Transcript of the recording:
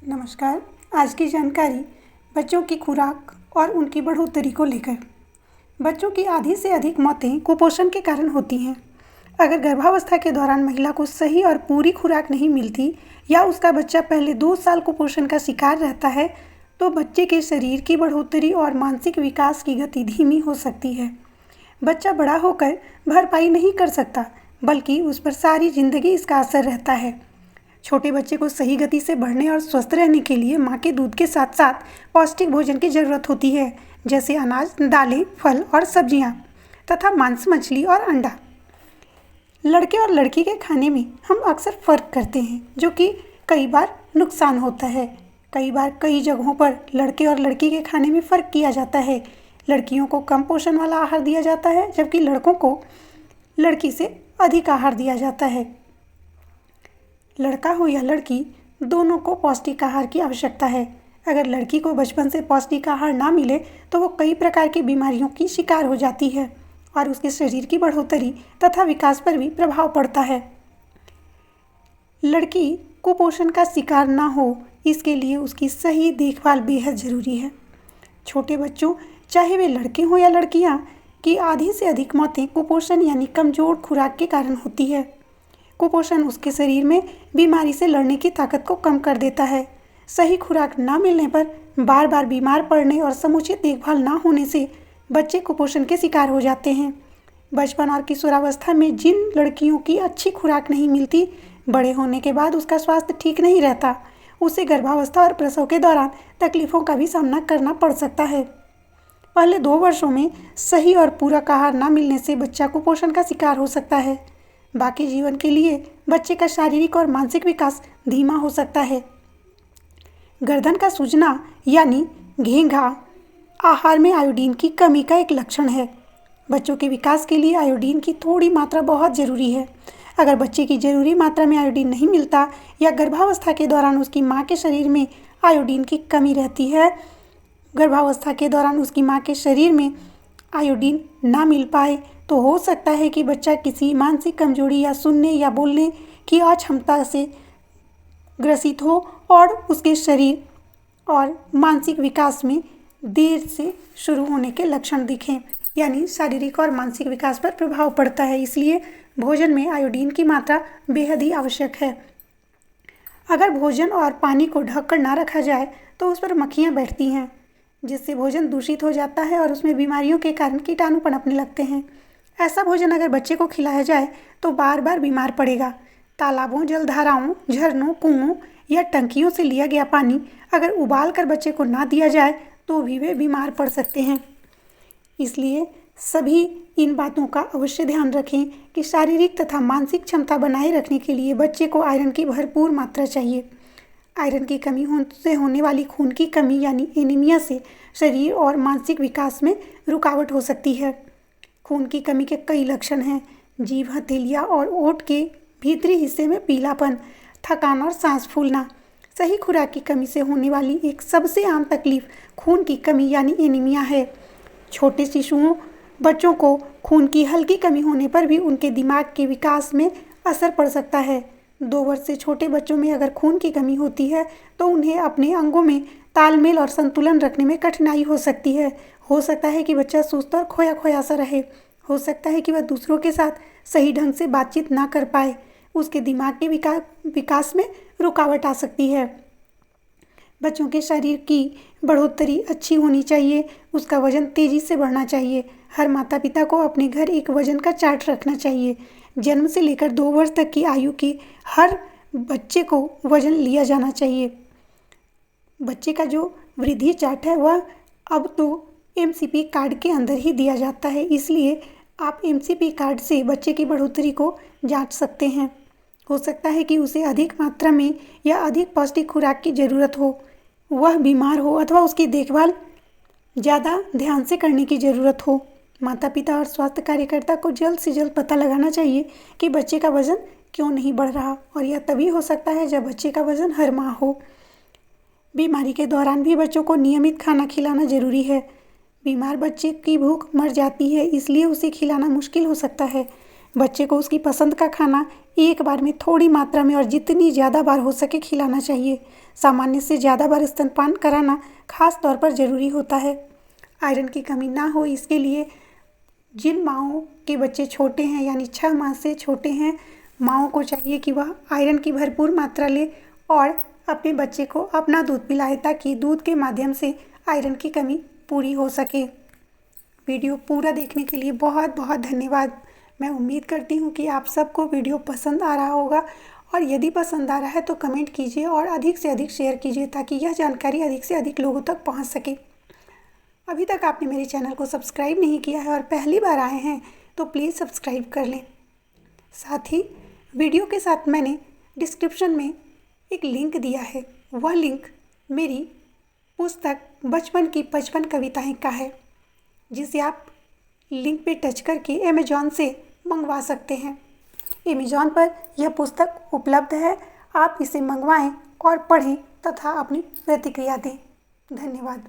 नमस्कार। आज की जानकारी बच्चों की खुराक और उनकी बढ़ोतरी को लेकर। बच्चों की आधी से अधिक मौतें कुपोषण के कारण होती हैं। अगर गर्भावस्था के दौरान महिला को सही और पूरी खुराक नहीं मिलती या उसका बच्चा पहले 2 साल कुपोषण का शिकार रहता है, तो बच्चे के शरीर की बढ़ोतरी और मानसिक विकास की गति धीमी हो सकती है। बच्चा बड़ा होकर भरपाई नहीं कर सकता, बल्कि उस पर सारी जिंदगी इसका असर रहता है। छोटे बच्चे को सही गति से बढ़ने और स्वस्थ रहने के लिए माँ के दूध के साथ साथ पौष्टिक भोजन की ज़रूरत होती है, जैसे अनाज, दालें, फल और सब्जियाँ तथा मांस, मछली और अंडा। लड़के और लड़की के खाने में हम अक्सर फ़र्क करते हैं, जो कि कई बार नुकसान होता है। कई बार कई जगहों पर लड़के और लड़की के खाने में फ़र्क किया जाता है। लड़कियों को कम पोषण वाला आहार दिया जाता है, जबकि लड़कों को लड़की से अधिक आहार दिया जाता है। लड़का हो या लड़की, दोनों को पौष्टिक आहार की आवश्यकता है। अगर लड़की को बचपन से पौष्टिक आहार ना मिले तो वो कई प्रकार की बीमारियों की शिकार हो जाती है और उसके शरीर की बढ़ोतरी तथा विकास पर भी प्रभाव पड़ता है। लड़की कुपोषण का शिकार ना हो, इसके लिए उसकी सही देखभाल बेहद ज़रूरी है। छोटे बच्चों, चाहे वे लड़के हों या लड़कियां, की आधी से अधिक मौतें कुपोषण यानी कमज़ोर खुराक के कारण होती है। कुपोषण उसके शरीर में बीमारी से लड़ने की ताकत को कम कर देता है। सही खुराक ना मिलने पर बार बार बीमार पड़ने और समुचित देखभाल ना होने से बच्चे कुपोषण के शिकार हो जाते हैं। बचपन और किशोरावस्था में जिन लड़कियों की अच्छी खुराक नहीं मिलती, बड़े होने के बाद उसका स्वास्थ्य ठीक नहीं रहता। उसे गर्भावस्था और प्रसव के दौरान तकलीफ़ों का भी सामना करना पड़ सकता है। पहले 2 वर्षों में सही और पूरक आहार ना मिलने से बच्चा कुपोषण का शिकार हो सकता है। बाकी जीवन के लिए बच्चे का शारीरिक और मानसिक विकास धीमा हो सकता है। गर्दन का सूजना यानी घेंघा आहार में आयोडीन की कमी का एक लक्षण है। बच्चों के विकास के लिए आयोडीन की थोड़ी मात्रा बहुत ज़रूरी है। अगर बच्चे की ज़रूरी मात्रा में आयोडीन नहीं मिलता या गर्भावस्था के दौरान उसकी माँ के शरीर में आयोडीन की कमी रहती है, गर्भावस्था के दौरान उसकी माँ के शरीर में आयोडीन ना मिल पाए, तो हो सकता है कि बच्चा किसी मानसिक कमजोरी या सुनने या बोलने की अक्षमता से ग्रसित हो और उसके शरीर और मानसिक विकास में देर से शुरू होने के लक्षण दिखें, यानी शारीरिक और मानसिक विकास पर प्रभाव पड़ता है। इसलिए भोजन में आयोडीन की मात्रा बेहद ही आवश्यक है। अगर भोजन और पानी को ढककर ना रखा जाए तो उस पर मक्खियाँ बैठती हैं, जिससे भोजन दूषित हो जाता है और उसमें बीमारियों के कारण कीटाणु पनपने लगते हैं। ऐसा भोजन अगर बच्चे को खिलाया जाए तो बार बार बीमार पड़ेगा। तालाबों, जलधाराओं, झरनों, कुओं या टंकियों से लिया गया पानी अगर उबाल कर बच्चे को ना दिया जाए तो भी वे बीमार पड़ सकते हैं। इसलिए सभी इन बातों का अवश्य ध्यान रखें कि शारीरिक तथा मानसिक क्षमता बनाए रखने के लिए बच्चे को आयरन की भरपूर मात्रा चाहिए। आयरन की कमी से होने वाली खून की कमी यानी एनीमिया से शरीर और मानसिक विकास में रुकावट हो सकती है। खून की कमी के कई लक्षण हैं। जीभ, हथेलियाँ और ओंठ के भीतरी हिस्से में पीलापन, थकान और सांस फूलना। सही खुराक की कमी से होने वाली एक सबसे आम तकलीफ खून की कमी यानी एनीमिया है। छोटे शिशुओं, बच्चों को खून की हल्की कमी होने पर भी उनके दिमाग के विकास में असर पड़ सकता है। 2 वर्ष से छोटे बच्चों में अगर खून की कमी होती है तो उन्हें अपने अंगों में तालमेल और संतुलन रखने में कठिनाई हो सकती है। हो सकता है कि बच्चा सुस्त और खोया खोया सा रहे। हो सकता है कि वह दूसरों के साथ सही ढंग से बातचीत ना कर पाए। उसके दिमाग के विकास में रुकावट आ सकती है। बच्चों के शरीर की बढ़ोतरी अच्छी होनी चाहिए। उसका वजन तेज़ी से बढ़ना चाहिए। हर माता पिता को अपने घर एक वजन का चार्ट रखना चाहिए। जन्म से लेकर 2 वर्ष तक की आयु के हर बच्चे को वजन लिया जाना चाहिए। बच्चे का जो वृद्धि चार्ट है वह अब तो एमसीपी कार्ड के अंदर ही दिया जाता है, इसलिए आप एमसीपी कार्ड से बच्चे की बढ़ोतरी को जांच सकते हैं। हो सकता है कि उसे अधिक मात्रा में या अधिक पौष्टिक खुराक की ज़रूरत हो, वह बीमार हो अथवा उसकी देखभाल ज़्यादा ध्यान से करने की ज़रूरत हो। माता पिता और स्वास्थ्य कार्यकर्ता को जल्द से जल्द पता लगाना चाहिए कि बच्चे का वज़न क्यों नहीं बढ़ रहा, और यह तभी हो सकता है जब बच्चे का वज़न हर माह हो। बीमारी के दौरान भी बच्चों को नियमित खाना खिलाना ज़रूरी है। बीमार बच्चे की भूख मर जाती है, इसलिए उसे खिलाना मुश्किल हो सकता है। बच्चे को उसकी पसंद का खाना एक बार में थोड़ी मात्रा में और जितनी ज़्यादा बार हो सके खिलाना चाहिए। सामान्य से ज़्यादा बार स्तनपान कराना खास तौर पर ज़रूरी होता है। आयरन की कमी ना हो इसके लिए जिन माँओं के बच्चे छोटे हैं यानी 6 माह से छोटे हैं, माँओं को चाहिए कि वह आयरन की भरपूर मात्रा ले और अपने बच्चे को अपना दूध पिलाए ताकि दूध के माध्यम से आयरन की कमी पूरी हो सके। वीडियो पूरा देखने के लिए बहुत बहुत धन्यवाद। मैं उम्मीद करती हूँ कि आप सबको वीडियो पसंद आ रहा होगा और यदि पसंद आ रहा है तो कमेंट कीजिए और अधिक से अधिक शेयर कीजिए ताकि यह जानकारी अधिक से अधिक लोगों तक पहुँच सके। अभी तक आपने मेरे चैनल को सब्सक्राइब नहीं किया है और पहली बार आए हैं तो प्लीज़ सब्सक्राइब कर लें। साथ ही वीडियो के साथ मैंने डिस्क्रिप्शन में एक लिंक दिया है, वह लिंक मेरी पुस्तक बचपन की 55 कविताएं का है, जिसे आप लिंक पे टच करके अमेज़ॉन से मंगवा सकते हैं। अमेज़ॉन पर यह पुस्तक उपलब्ध है, आप इसे मंगवाएं और पढ़ें तथा अपनी प्रतिक्रिया दें। धन्यवाद।